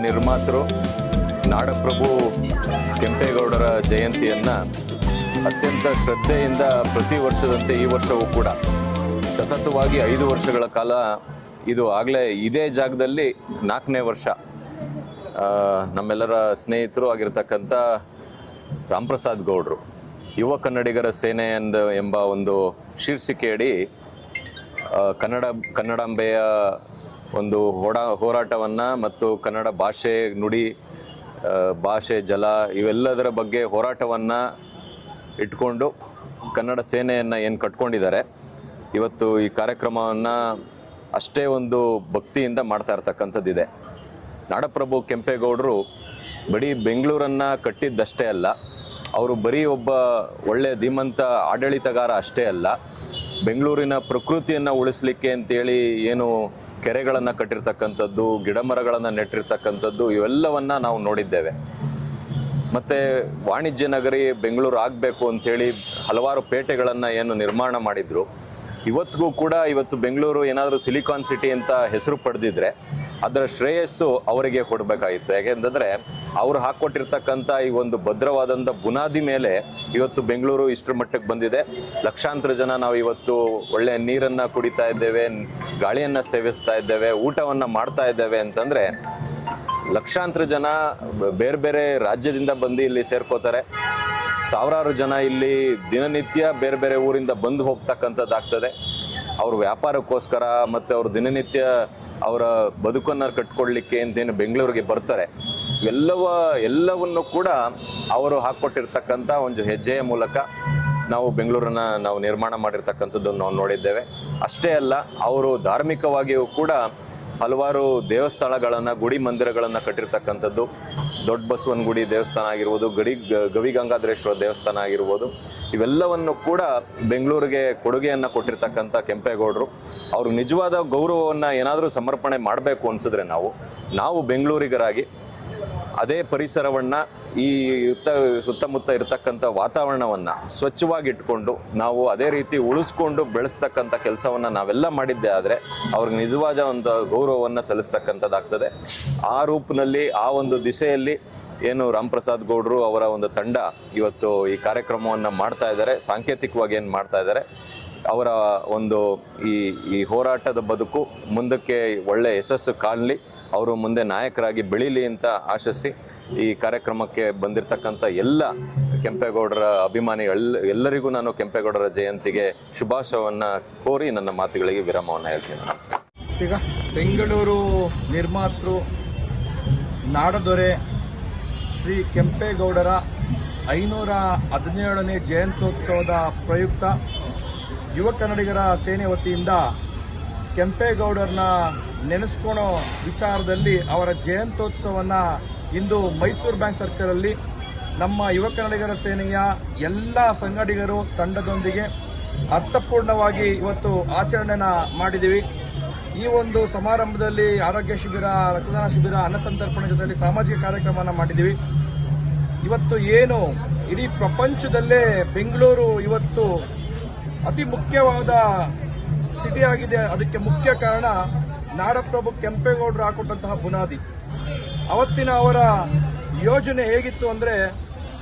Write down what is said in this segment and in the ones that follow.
ನಿರ್ಮಾತೃ ನಾಡಪ್ರಭು ಕೆಂಪೇಗೌಡರ ಜಯಂತಿಯನ್ನು ಅತ್ಯಂತ ಶ್ರದ್ಧೆಯಿಂದ ಪ್ರತಿ ವರ್ಷದಂತೆ ಈ ವರ್ಷವೂ ಕೂಡ ಸತತವಾಗಿ 5 ವರ್ಷಗಳ ಕಾಲ ಇದು ಆಗಲೇ ಇದೇ ಜಾಗದಲ್ಲಿ 4ನೇ ವರ್ಷ ನಮ್ಮೆಲ್ಲರ ಸ್ನೇಹಿತರು ಆಗಿರ್ತಕ್ಕಂಥ ರಾಮಪ್ರಸಾದ್ ಗೌಡರು ಯುವ ಕನ್ನಡಿಗರ ಸೇನೆ ಎಂಬ ಒಂದು ಶೀರ್ಷಿಕೆಯಡಿ ಕನ್ನಡಾಂಬೆಯ ಒಂದು ಹೋರಾಟವನ್ನು ಮತ್ತು ಕನ್ನಡ ಭಾಷೆ ನುಡಿ ಭಾಷೆ ಜಲ ಇವೆಲ್ಲದರ ಬಗ್ಗೆ ಹೋರಾಟವನ್ನು ಇಟ್ಕೊಂಡು ಕನ್ನಡ ಸೇನೆಯನ್ನು ಏನು ಕಟ್ಕೊಂಡಿದ್ದಾರೆ ಇವತ್ತು ಈ ಕಾರ್ಯಕ್ರಮವನ್ನು ಅಷ್ಟೇ ಒಂದು ಭಕ್ತಿಯಿಂದ ಮಾಡ್ತಾ ಇರ್ತಕ್ಕಂಥದ್ದಿದೆ. ನಾಡಪ್ರಭು ಕೆಂಪೇಗೌಡರು ಬರೀ ಬೆಂಗಳೂರನ್ನು ಕಟ್ಟಿದ್ದಷ್ಟೇ ಅಲ್ಲ, ಅವರು ಬರೀ ಒಬ್ಬ ಒಳ್ಳೆಯ ಧೀಮಂತ ಆಡಳಿತಗಾರ ಅಷ್ಟೇ ಅಲ್ಲ, ಬೆಂಗಳೂರಿನ ಪ್ರಕೃತಿಯನ್ನು ಉಳಿಸ್ಲಿಕ್ಕೆ ಅಂತೇಳಿ ಏನು ಕೆರೆಗಳನ್ನು ಕಟ್ಟಿರ್ತಕ್ಕಂಥದ್ದು, ಗಿಡಮರಗಳನ್ನು ನೆಟ್ಟಿರ್ತಕ್ಕಂಥದ್ದು ಇವೆಲ್ಲವನ್ನು ನಾವು ನೋಡಿದ್ದೇವೆ. ಮತ್ತು ವಾಣಿಜ್ಯ ನಗರಿ ಬೆಂಗಳೂರು ಆಗಬೇಕು ಅಂಥೇಳಿ ಹಲವಾರು ಪೇಟೆಗಳನ್ನು ಏನು ನಿರ್ಮಾಣ ಮಾಡಿದರು. ಇವತ್ತಿಗೂ ಕೂಡ ಇವತ್ತು ಬೆಂಗಳೂರು ಏನಾದರೂ ಸಿಲಿಕಾನ್ ಸಿಟಿ ಅಂತ ಹೆಸರು ಪಡೆದಿದ್ರೆ ಅದರ ಶ್ರೇಯಸ್ಸು ಅವರಿಗೆ ಕೊಡಬೇಕಾಗಿತ್ತು. ಯಾಕೆಂದರೆ ಅವರು ಹಾಕ್ಕೊಟ್ಟಿರ್ತಕ್ಕಂಥ ಈ ಒಂದು ಭದ್ರವಾದಂಥ ಬುನಾದಿ ಮೇಲೆ ಇವತ್ತು ಬೆಂಗಳೂರು ಇಷ್ಟರ ಮಟ್ಟಕ್ಕೆ ಬಂದಿದೆ. ಲಕ್ಷಾಂತರ ಜನ ನಾವು ಇವತ್ತು ಒಳ್ಳೆಯ ನೀರನ್ನು ಕುಡಿತಾ ಇದ್ದೇವೆ, ಗಾಳಿಯನ್ನು ಸೇವಿಸ್ತಾ ಇದ್ದೇವೆ, ಊಟವನ್ನು ಮಾಡ್ತಾ ಇದ್ದೇವೆ ಅಂತಂದರೆ ಲಕ್ಷಾಂತರ ಜನ ಬೇರೆ ಬೇರೆ ರಾಜ್ಯದಿಂದ ಬಂದು ಇಲ್ಲಿ ಸೇರ್ಕೋತಾರೆ. ಸಾವಿರಾರು ಜನ ಇಲ್ಲಿ ದಿನನಿತ್ಯ ಬೇರೆ ಬೇರೆ ಊರಿಂದ ಬಂದು ಹೋಗ್ತಕ್ಕಂಥದ್ದಾಗ್ತದೆ. ಅವರು ವ್ಯಾಪಾರಕ್ಕೋಸ್ಕರ ಮತ್ತು ಅವರು ದಿನನಿತ್ಯ ಅವರ ಬದುಕನ್ನು ಕಟ್ಕೊಳ್ಳಿಕ್ಕೆ ಅಂತೇನು ಬೆಂಗಳೂರಿಗೆ ಬರ್ತಾರೆ. ಎಲ್ಲವನ್ನು ಕೂಡ ಅವರು ಹಾಕ್ಕೊಟ್ಟಿರ್ತಕ್ಕಂಥ ಒಂದು ಹೆಜ್ಜೆಯ ಮೂಲಕ ನಾವು ಬೆಂಗಳೂರನ್ನು ನಾವು ನಿರ್ಮಾಣ ಮಾಡಿರ್ತಕ್ಕಂಥದ್ದನ್ನು ನಾವು ನೋಡಿದ್ದೇವೆ. ಅಷ್ಟೇ ಅಲ್ಲ, ಅವರು ಧಾರ್ಮಿಕವಾಗಿಯೂ ಕೂಡ ಹಲವಾರು ದೇವಸ್ಥಾನಗಳನ್ನು, ಗುಡಿ ಮಂದಿರಗಳನ್ನು ಕಟ್ಟಿರ್ತಕ್ಕಂಥದ್ದು. ದೊಡ್ಡ ಬಸವನ ಗುಡಿ ದೇವಸ್ಥಾನ ಆಗಿರ್ಬೋದು, ಗವಿಗಂಗಾಧರೇಶ್ವರ ದೇವಸ್ಥಾನ ಆಗಿರ್ಬೋದು, ಇವೆಲ್ಲವನ್ನು ಕೂಡ ಬೆಂಗಳೂರಿಗೆ ಕೊಡುಗೆಯನ್ನು ಕೊಟ್ಟಿರ್ತಕ್ಕಂಥ ಕೆಂಪೇಗೌಡರು. ಅವರು ನಿಜವಾದ ಗೌರವವನ್ನು ಏನಾದರೂ ಸಮರ್ಪಣೆ ಮಾಡಬೇಕು ಅನಿಸಿದ್ರೆ ನಾವು ಬೆಂಗಳೂರಿಗರಾಗಿ ಅದೇ ಪರಿಸರವನ್ನು, ಈ ಸುತ್ತಮುತ್ತ ಇರತಕ್ಕಂಥ ವಾತಾವರಣವನ್ನು ಸ್ವಚ್ಛವಾಗಿ ಇಟ್ಕೊಂಡು ನಾವು ಅದೇ ರೀತಿ ಉಳಿಸ್ಕೊಂಡು ಬೆಳೆಸ್ತಕ್ಕಂಥ ಕೆಲಸವನ್ನು ನಾವೆಲ್ಲ ಮಾಡಿದ್ದೆ ಆದರೆ ಅವ್ರಿಗೆ ನಿಜವಾದ ಒಂದು ಗೌರವವನ್ನು ಸಲ್ಲಿಸ್ತಕ್ಕಂಥದ್ದಾಗ್ತದೆ. ಆ ರೂಪದಲ್ಲಿ, ಆ ಒಂದು ದಿಶೆಯಲ್ಲಿ ಏನು ರಾಮಪ್ರಸಾದ್ ಗೌಡರು ಅವರ ಒಂದು ತಂಡ ಇವತ್ತು ಈ ಕಾರ್ಯಕ್ರಮವನ್ನು ಮಾಡ್ತಾ ಇದ್ದಾರೆ. ಸಾಂಕೇತಿಕವಾಗಿ ಏನು ಮಾಡ್ತಾ ಇದ್ದಾರೆ, ಅವರ ಒಂದು ಈ ಹೋರಾಟದ ಬದುಕು ಮುಂದಕ್ಕೆ ಒಳ್ಳೆ ಯಶಸ್ಸು ಕಾಣಲಿ, ಅವರು ಮುಂದೆ ನಾಯಕರಾಗಿ ಬೆಳೀಲಿ ಅಂತ ಆಶಿಸಿ ಈ ಕಾರ್ಯಕ್ರಮಕ್ಕೆ ಬಂದಿರತಕ್ಕಂಥ ಎಲ್ಲ ಕೆಂಪೇಗೌಡರ ಅಭಿಮಾನಿಗಳು ಎಲ್ಲರಿಗೂ ನಾನು ಕೆಂಪೇಗೌಡರ ಜಯಂತಿಗೆ ಶುಭಾಶಯವನ್ನು ಕೋರಿ ನನ್ನ ಮಾತುಗಳಿಗೆ ವಿರಾಮವನ್ನು ಹೇಳ್ತೀನಿ. ನಮಸ್ಕಾರ. ಈಗ ಬೆಂಗಳೂರು ನಿರ್ಮಾತೃ ನಾಡದೊರೆ ಶ್ರೀ ಕೆಂಪೇಗೌಡರ 517ನೇ ಜಯಂತ್ಯೋತ್ಸವದ ಪ್ರಯುಕ್ತ ಯುವ ಕನ್ನಡಿಗರ ಸೇನೆ ವತಿಯಿಂದ ಕೆಂಪೇಗೌಡರನ್ನ ನೆನೆಸ್ಕೊಳ್ಳೋ ವಿಚಾರದಲ್ಲಿ ಅವರ ಜಯಂತ್ಯೋತ್ಸವವನ್ನು ಇಂದು ಮೈಸೂರು ಬ್ಯಾಂಕ್ ಸರ್ಕಲಲ್ಲಿ ನಮ್ಮ ಯುವ ಕನ್ನಡಿಗರ ಸೇನೆಯ ಎಲ್ಲ ಸಂಘಟಿಗರು ತಂಡದೊಂದಿಗೆ ಅರ್ಥಪೂರ್ಣವಾಗಿ ಇವತ್ತು ಆಚರಣೆನ ಮಾಡಿದ್ದೀವಿ. ಈ ಒಂದು ಸಮಾರಂಭದಲ್ಲಿ ಆರೋಗ್ಯ ಶಿಬಿರ, ರಕ್ತದಾನ ಶಿಬಿರ, ಅನ್ನಸಂತರ್ಪಣೆ ಜೊತೆಯಲ್ಲಿ ಸಾಮಾಜಿಕ ಕಾರ್ಯಕ್ರಮವನ್ನು ಮಾಡಿದ್ದೀವಿ. ಇವತ್ತು ಏನು ಇಡೀ ಪ್ರಪಂಚದಲ್ಲೇ ಬೆಂಗಳೂರು ಇವತ್ತು ಅತಿ ಮುಖ್ಯವಾದ ಸಿಟಿ ಆಗಿದೆ, ಅದಕ್ಕೆ ಮುಖ್ಯ ಕಾರಣ ನಾಡಪ್ರಭು ಕೆಂಪೇಗೌಡರು ಹಾಕೊಟ್ಟಂತಹ ಬುನಾದಿ. ಅವತ್ತಿನ ಅವರ ಯೋಜನೆ ಹೇಗಿತ್ತು ಅಂದರೆ,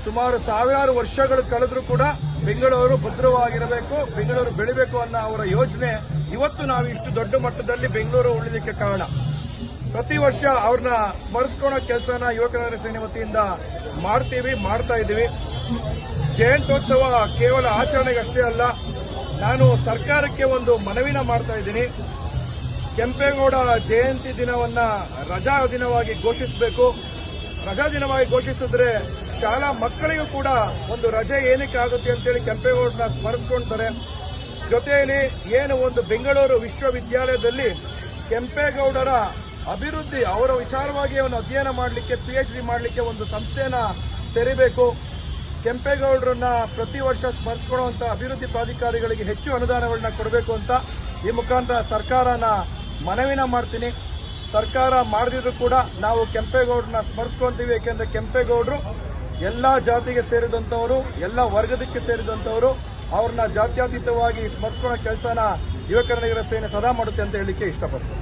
ಸುಮಾರು ಸಾವಿರಾರು ವರ್ಷಗಳು ಕಳೆದರೂ ಕೂಡ ಬೆಂಗಳೂರು ಭದ್ರವಾಗಿರಬೇಕು, ಬೆಂಗಳೂರು ಬೆಳಿಬೇಕು ಅನ್ನೋ ಅವರ ಯೋಜನೆ ಇವತ್ತು ನಾವು ಇಷ್ಟು ದೊಡ್ಡ ಮಟ್ಟದಲ್ಲಿ ಬೆಂಗಳೂರು ಉಳಿಲಿಕ್ಕೆ ಕಾರಣ. ಪ್ರತಿ ವರ್ಷ ಅವ್ರನ್ನ ಸ್ಮರಿಸ್ಕೊಳ್ಳೋ ಕೆಲಸನ ಯುವ ಕನ್ನಡಿಗರ ಸೇನೆ ವತಿಯಿಂದ ಮಾಡ್ತಾ ಇದ್ದೀವಿ. ಜಯಂತ್ಯೋತ್ಸವ ಕೇವಲ ಆಚರಣೆಗಷ್ಟೇ ಅಲ್ಲ, ನಾನು ಸರ್ಕಾರಕ್ಕೆ ಒಂದು ಮನವಿನ ಮಾಡ್ತಾ ಇದ್ದೀನಿ. ಕೆಂಪೇಗೌಡ ಜಯಂತಿ ದಿನವನ್ನ ರಜಾ ದಿನವಾಗಿ ಘೋಷಿಸಬೇಕು. ರಜಾ ದಿನವಾಗಿ ಘೋಷಿಸಿದ್ರೆ ಶಾಲಾ ಮಕ್ಕಳಿಗೂ ಕೂಡ ಒಂದು ರಜೆ ಏನಕ್ಕೆ ಆಗುತ್ತೆ ಅಂತೇಳಿ ಕೆಂಪೇಗೌಡರನ್ನ ಸ್ಮರಿಸ್ಕೊಳ್ತಾರೆ. ಜೊತೆಯಲ್ಲಿ ಏನು ಒಂದು ಬೆಂಗಳೂರು ವಿಶ್ವವಿದ್ಯಾಲಯದಲ್ಲಿ ಕೆಂಪೇಗೌಡರ ಅಭಿವೃದ್ಧಿ, ಅವರ ವಿಚಾರವಾಗಿ ಅವನು ಅಧ್ಯಯನ ಮಾಡಲಿಕ್ಕೆ, PhD ಮಾಡಲಿಕ್ಕೆ ಒಂದು ಸಂಸ್ಥೆನ ತೆರಿಬೇಕು. ಕೆಂಪೇಗೌಡರನ್ನ ಪ್ರತಿ ವರ್ಷ ಸ್ಮರಿಸಿಕೊಳ್ಳುವಂತ ಅಭಿವೃದ್ಧಿ ಪ್ರಾಧಿಕಾರಿಗಳಿಗೆ ಹೆಚ್ಚು ಅನುದಾನಗಳನ್ನ ಕೊಡಬೇಕು ಅಂತ ಈ ಮುಖಾಂತರ ಸರ್ಕಾರನ ಮನವಿನ ಮಾಡ್ತೀನಿ. ಸರ್ಕಾರ ಮಾಡದಿದ್ರು ಕೂಡ ನಾವು ಕೆಂಪೇಗೌಡರನ್ನ ಸ್ಮರಿಸ್ಕೊಂತೀವಿ. ಯಾಕೆಂದ್ರೆ ಕೆಂಪೇಗೌಡರು ಎಲ್ಲ ಜಾತಿಗೆ ಸೇರಿದಂಥವರು, ಎಲ್ಲ ವರ್ಗದಕ್ಕೆ ಸೇರಿದಂಥವರು. ಅವ್ರನ್ನ ಜಾತ್ಯತೀತವಾಗಿ ಸ್ಮರಿಸ್ಕೊಳ್ಳೋ ಕೆಲಸನ ಯುವ ಕನ್ನಡಿಗರ ಸೇನೆ ಸದಾ ಮಾಡುತ್ತೆ ಅಂತ ಹೇಳಲಿಕ್ಕೆ ಇಷ್ಟಪಡ್ತೀನಿ.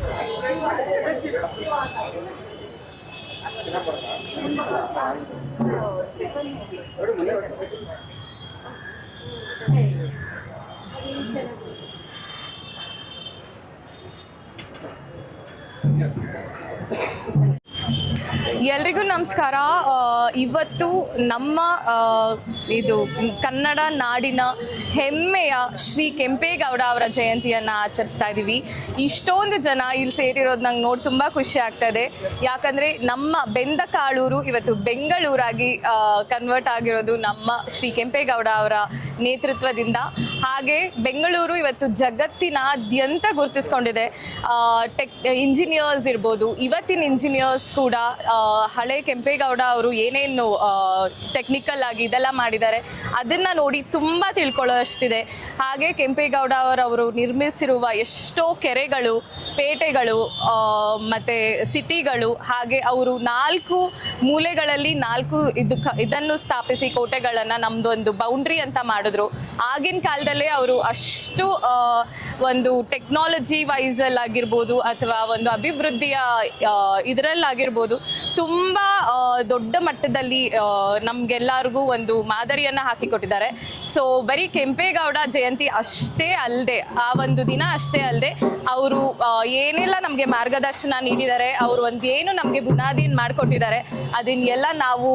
ಎಲ್ರಿಗೂ ನಮಸ್ಕಾರ. ಇವತ್ತು ನಮ್ಮ ಇದು ಕನ್ನಡ ನಾಡಿನ ಹೆಮ್ಮೆಯ ಶ್ರೀ ಕೆಂಪೇಗೌಡ ಅವರ ಜಯಂತಿಯನ್ನು ಆಚರಿಸ್ತಾ ಇದ್ದೀವಿ. ಇಷ್ಟೊಂದು ಜನ ಇಲ್ಲಿ ಸೇರಿರೋದು ನಂಗೆ ನೋಡಿ ತುಂಬ ಖುಷಿ ಆಗ್ತದೆ. ಯಾಕಂದರೆ ನಮ್ಮ ಬೆಂದಕಾಳೂರು ಇವತ್ತು ಬೆಂಗಳೂರಾಗಿ ಕನ್ವರ್ಟ್ ಆಗಿರೋದು ನಮ್ಮ ಶ್ರೀ ಕೆಂಪೇಗೌಡ ಅವರ ನೇತೃತ್ವದಿಂದ. ಹಾಗೆ ಬೆಂಗಳೂರು ಇವತ್ತು ಜಗತ್ತಿನಾದ್ಯಂತ ಗುರುತಿಸ್ಕೊಂಡಿದೆ. ಇಂಜಿನಿಯರ್ಸ್ ಇರ್ಬೋದು, ಇವತ್ತಿನ ಇಂಜಿನಿಯರ್ಸ್ ಕೂಡ ಹಳೆ ಕೆಂಪೇಗೌಡ ಅವರು ಏನೇನು ಟೆಕ್ನಿಕಲ್ ಆಗಿ ಇದೆಲ್ಲ ಮಾಡಿದ್ದಾರೆ ಅದನ್ನು ನೋಡಿ ತುಂಬ ತಿಳ್ಕೊಳ್ಳೋಷ್ಟಿದೆ. ಹಾಗೆ ಕೆಂಪೇಗೌಡ ಅವರವರು ನಿರ್ಮಿಸಿರುವ ಎಷ್ಟೋ ಕೆರೆಗಳು, ಪೇಟೆಗಳು ಮತ್ತು ಸಿಟಿಗಳು, ಹಾಗೆ ಅವರು 4 ಮೂಲೆಗಳಲ್ಲಿ 4 ಇದನ್ನು ಸ್ಥಾಪಿಸಿ ಕೋಟೆಗಳನ್ನು ನಮ್ಮದೊಂದು ಬೌಂಡ್ರಿ ಅಂತ ಮಾಡಿದ್ರು. ಆಗಿನ ಕಾಲದಲ್ಲೇ ಅವರು ಅಷ್ಟು ಒಂದು ಟೆಕ್ನಾಲಜಿ ವೈಸಲ್ಲಿ ಆಗಿರ್ಬೋದು ಅಥವಾ ಒಂದು ಅಭಿವೃದ್ಧಿಯ ಇದರಲ್ಲಾಗಿರ್ಬೋದು ತುಂಬ ದೊಡ್ಡ ಮಟ್ಟದಲ್ಲಿ ನಮಗೆಲ್ಲರಿಗೂ ಒಂದು ಮಾದರಿಯನ್ನು ಹಾಕಿಕೊಟ್ಟಿದ್ದಾರೆ. ಸೊ ಬರೀ ಕೆಂಪೇಗೌಡ ಜಯಂತಿ ಅಷ್ಟೇ ಅಲ್ಲದೆ, ಆ ಒಂದು ದಿನ ಅಷ್ಟೇ ಅಲ್ಲದೆ ಅವರು ಏನೆಲ್ಲ ನಮಗೆ ಮಾರ್ಗದರ್ಶನ ನೀಡಿದ್ದಾರೆ, ಅವರು ಒಂದು ಏನು ನಮಗೆ ಬುನಾದಿಯನ್ನು ಮಾಡಿಕೊಟ್ಟಿದ್ದಾರೆ, ಅದನ್ನೆಲ್ಲ ನಾವು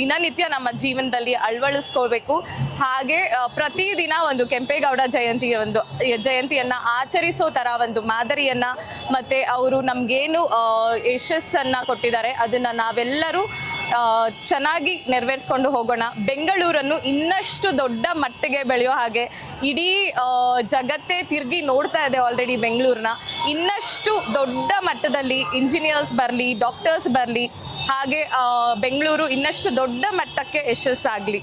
ದಿನನಿತ್ಯ ನಮ್ಮ ಜೀವನದಲ್ಲಿ ಅಳವಡಿಸ್ಕೊಳ್ಬೇಕು. ಹಾಗೆ ಪ್ರತಿದಿನ ಒಂದು ಕೆಂಪೇಗೌಡ ಜಯಂತಿಯನ್ನು ಆಚರಿಸೋ ಥರ ಒಂದು ಮಾದರಿಯನ್ನು ಮತ್ತು ಅವರು ನಮಗೇನು ಯಶಸ್ಸನ್ನು ಕೊಟ್ಟಿದ್ದಾರೆ ಅದನ್ನು ನಾವೆಲ್ಲರೂ ಚೆನ್ನಾಗಿ ನೆರವೇರಿಸ್ಕೊಂಡು ಹೋಗೋಣ. ಬೆಂಗಳೂರನ್ನು ಇನ್ನಷ್ಟು ದೊಡ್ಡ ಮಟ್ಟಿಗೆ ಬೆಳೆಯೋ ಹಾಗೆ ಇಡೀ ಜಗತ್ತೇ ತಿರುಗಿ ನೋಡ್ತಾ ಇದೆ ಆಲ್ರೆಡಿ ಬೆಂಗಳೂರನ್ನ. ಇನ್ನಷ್ಟು ದೊಡ್ಡ ಮಟ್ಟದಲ್ಲಿ ಇಂಜಿನಿಯರ್ಸ್ ಬರಲಿ, ಡಾಕ್ಟರ್ಸ್ ಬರಲಿ, ಹಾಗೆ ಬೆಂಗಳೂರು ಇನ್ನಷ್ಟು ದೊಡ್ಡ ಮಟ್ಟಕ್ಕೆ ಯಶಸ್ಸಾಗಲಿ.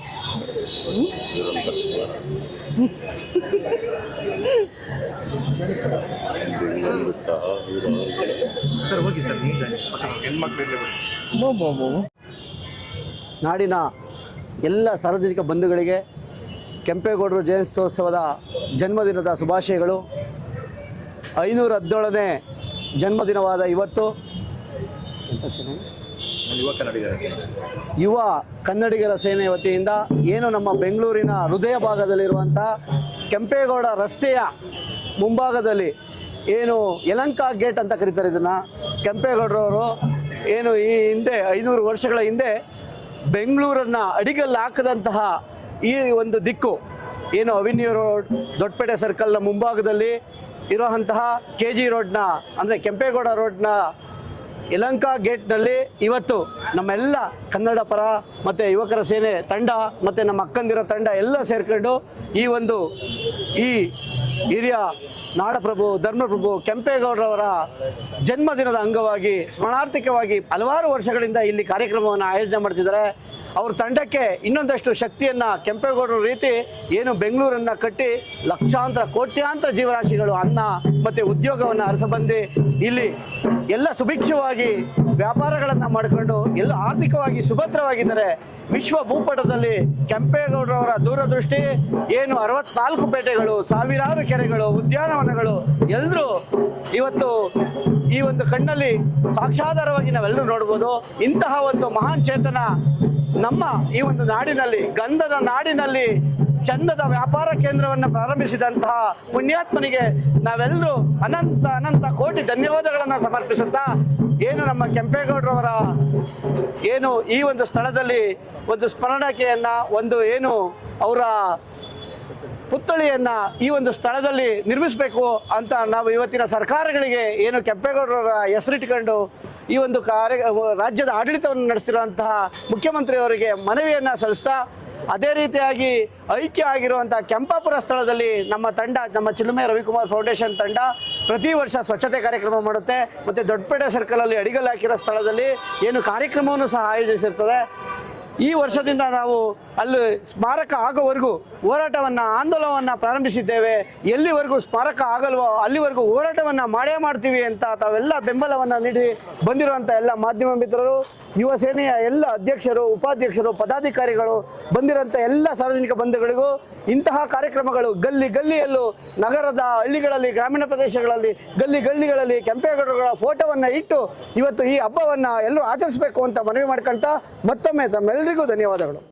ನಾಡಿನ ಎಲ್ಲ ಸಾರ್ವಜನಿಕ ಬಂಧುಗಳಿಗೆ ಕೆಂಪೇಗೌಡರ ಜಯಂತ್ಯೋತ್ಸವದ ಜನ್ಮದಿನದ ಶುಭಾಶಯಗಳು. 517ನೇ ಜನ್ಮದಿನವಾದ ಇವತ್ತು ಯುವ ಕನ್ನಡಿಗರ ಸೇನೆ ವತಿಯಿಂದ ಏನು ನಮ್ಮ ಬೆಂಗಳೂರಿನ ಹೃದಯ ಭಾಗದಲ್ಲಿರುವಂಥ ಕೆಂಪೇಗೌಡ ರಸ್ತೆಯ ಮುಂಭಾಗದಲ್ಲಿ ಏನು ಯಲಹಂಕ ಗೇಟ್ ಅಂತ ಕರೀತಾರೆ, ಇದನ್ನು ಕೆಂಪೇಗೌಡರವರು ಏನು ಈ ಹಿಂದೆ 500 ವರ್ಷಗಳ ಹಿಂದೆ ಬೆಂಗಳೂರನ್ನು ಅಡಿಗಲ್ಲಿ ಹಾಕದಂತಹ ಈ ಒಂದು ದಿಕ್ಕು ಏನು ಅವೆನ್ಯೂ ರೋಡ್, ದೊಡ್ಡಪೇಟೆ ಸರ್ಕಲ್ನ ಮುಂಭಾಗದಲ್ಲಿ ಇರೋಂತಹ KG ರೋಡ್ನ ಅಂದರೆ ಕೆಂಪೇಗೌಡ ರೋಡ್ನ ಯಲಹಂಕ ಗೇಟ್ನಲ್ಲಿ ಇವತ್ತು ನಮ್ಮೆಲ್ಲ ಕನ್ನಡ ಪರ ಮತ್ತು ಯುವಕರ ಸೇನೆ ತಂಡ ಮತ್ತು ನಮ್ಮ ಅಕ್ಕಂದಿರ ತಂಡ ಎಲ್ಲ ಸೇರ್ಕೊಂಡು ಈ ಹಿರಿಯ ನಾಡಪ್ರಭು ಧರ್ಮಪ್ರಭು ಕೆಂಪೇಗೌಡರವರ ಜನ್ಮದಿನದ ಅಂಗವಾಗಿ ಸ್ಮರಣಾರ್ಥಕವಾಗಿ ಹಲವಾರು ವರ್ಷಗಳಿಂದ ಇಲ್ಲಿ ಕಾರ್ಯಕ್ರಮವನ್ನು ಆಯೋಜನೆ ಮಾಡ್ತಿದ್ದಾರೆ. ಅವ್ರ ತಂಡಕ್ಕೆ ಇನ್ನೊಂದಷ್ಟು ಶಕ್ತಿಯನ್ನು ಕೆಂಪೇಗೌಡರ ರೀತಿ ಏನು ಬೆಂಗಳೂರನ್ನು ಕಟ್ಟಿ ಲಕ್ಷಾಂತರ ಕೋಟ್ಯಾಂತರ ಜೀವರಾಶಿಗಳು ಅನ್ನ ಮತ್ತು ಉದ್ಯೋಗವನ್ನು ಅರಸಬಂದು ಇಲ್ಲಿ ಎಲ್ಲ ಸುಭಿಕ್ಷವಾಗಿ ವ್ಯಾಪಾರಗಳನ್ನು ಮಾಡಿಕೊಂಡು ಎಲ್ಲ ಆರ್ಥಿಕವಾಗಿ ಸುಭದ್ರವಾಗಿದ್ದಾರೆ. ವಿಶ್ವ ಭೂಪಟದಲ್ಲಿ ಕೆಂಪೇಗೌಡರವರ ದೂರದೃಷ್ಟಿ ಏನು 64 ಪೇಟೆಗಳು, ಸಾವಿರಾರು ಕೆರೆಗಳು, ಉದ್ಯಾನವನಗಳು ಎಲ್ಲರೂ ಇವತ್ತು ಈ ಒಂದು ಕಣ್ಣಲ್ಲಿ ಸಾಕ್ಷಾಧಾರವಾಗಿ ನಾವೆಲ್ಲರೂ ನೋಡ್ಬೋದು. ಇಂತಹ ಒಂದು ಮಹಾನ್ ಚೇತನ ನಮ್ಮ ಈ ಒಂದು ನಾಡಿನಲ್ಲಿ, ಗಂಧದ ನಾಡಿನಲ್ಲಿ ಚಂದದ ವ್ಯಾಪಾರ ಕೇಂದ್ರವನ್ನು ಪ್ರಾರಂಭಿಸಿದಂತಹ ಪುಣ್ಯಾತ್ಮನಿಗೆ ನಾವೆಲ್ಲರೂ ಅನಂತ ಕೋಟಿ ಧನ್ಯವಾದಗಳನ್ನು ಸಮರ್ಪಿಸುತ್ತಾ ಏನು ನಮ್ಮ ಕೆಂಪೇಗೌಡರವರ ಏನು ಈ ಒಂದು ಸ್ಥಳದಲ್ಲಿ ಒಂದು ಸ್ಮರಣೆಯನ್ನು ಒಂದು ಏನು ಅವರ ಪುತ್ಥಳಿಯನ್ನು ಈ ಒಂದು ಸ್ಥಳದಲ್ಲಿ ನಿರ್ಮಿಸಬೇಕು ಅಂತ ನಾವು ಇವತ್ತಿನ ಸರ್ಕಾರಗಳಿಗೆ ಏನು ಕೆಂಪೇಗೌಡರ ಹೆಸರಿಟ್ಕೊಂಡು ಈ ಒಂದು ರಾಜ್ಯದ ಆಡಳಿತವನ್ನು ನಡೆಸಿರುವಂತಹ ಮುಖ್ಯಮಂತ್ರಿಯವರಿಗೆ ಮನವಿಯನ್ನು ಸಲ್ಲಿಸ್ತಾ, ಅದೇ ರೀತಿಯಾಗಿ ಐಕ್ಯ ಆಗಿರುವಂಥ ಕೆಂಪಾಪುರ ಸ್ಥಳದಲ್ಲಿ ನಮ್ಮ ತಂಡ, ನಮ್ಮ ಚಿಲುಮೆ ರವಿಕುಮಾರ್ ಫೌಂಡೇಶನ್ ತಂಡ ಪ್ರತಿ ವರ್ಷ ಸ್ವಚ್ಛತೆ ಕಾರ್ಯಕ್ರಮ ಮಾಡುತ್ತೆ. ಮತ್ತು ದೊಡ್ಡಪೇಟೆ ಸರ್ಕಲಲ್ಲಿ ಅಡಿಗಲ್ಲು ಹಾಕಿರೋ ಸ್ಥಳದಲ್ಲಿ ಏನು ಕಾರ್ಯಕ್ರಮವನ್ನು ಸಹ ಆಯೋಜಿಸಿರ್ತದೆ. ಈ ವರ್ಷದಿಂದ ನಾವು ಅಲ್ಲಿ ಸ್ಮಾರಕ ಆಗೋವರೆಗೂ ಹೋರಾಟವನ್ನು ಆಂದೋಲನವನ್ನು ಪ್ರಾರಂಭಿಸಿದ್ದೇವೆ. ಎಲ್ಲಿವರೆಗೂ ಸ್ಮಾರಕ ಆಗಲ್ವೋ ಅಲ್ಲಿವರೆಗೂ ಹೋರಾಟವನ್ನು ಮಾಡೇ ಮಾಡ್ತೀವಿ ಅಂತ ತಾವೆಲ್ಲ ಬೆಂಬಲವನ್ನು ನೀಡಿ ಬಂದಿರುವಂಥ ಎಲ್ಲ ಮಾಧ್ಯಮ ಮಿತ್ರರು, ಯುವ ಸೇನೆಯ ಎಲ್ಲ ಅಧ್ಯಕ್ಷರು, ಉಪಾಧ್ಯಕ್ಷರು, ಪದಾಧಿಕಾರಿಗಳು, ಬಂದಿರೋಂಥ ಎಲ್ಲ ಸಾರ್ವಜನಿಕ ಬಂಧುಗಳಿಗೂ ಇಂತಹ ಕಾರ್ಯಕ್ರಮಗಳು ಗಲ್ಲಿ ಗಲ್ಲಿಯಲ್ಲೂ, ನಗರದ ಹಳ್ಳಿಗಳಲ್ಲಿ, ಗ್ರಾಮೀಣ ಪ್ರದೇಶಗಳಲ್ಲಿ, ಗಲ್ಲಿಗಳಲ್ಲಿ ಕೆಂಪೇಗೌಡರ ಫೋಟೋವನ್ನು ಇಟ್ಟು ಇವತ್ತು ಈ ಹಬ್ಬವನ್ನು ಎಲ್ಲರೂ ಆಚರಿಸಬೇಕು ಅಂತ ಮನವಿ ಮಾಡ್ಕೊಳ್ತಾ ಮತ್ತೊಮ್ಮೆ ತಮ್ಮೆಲ್ಲರಿಗೂ ಧನ್ಯವಾದಗಳು.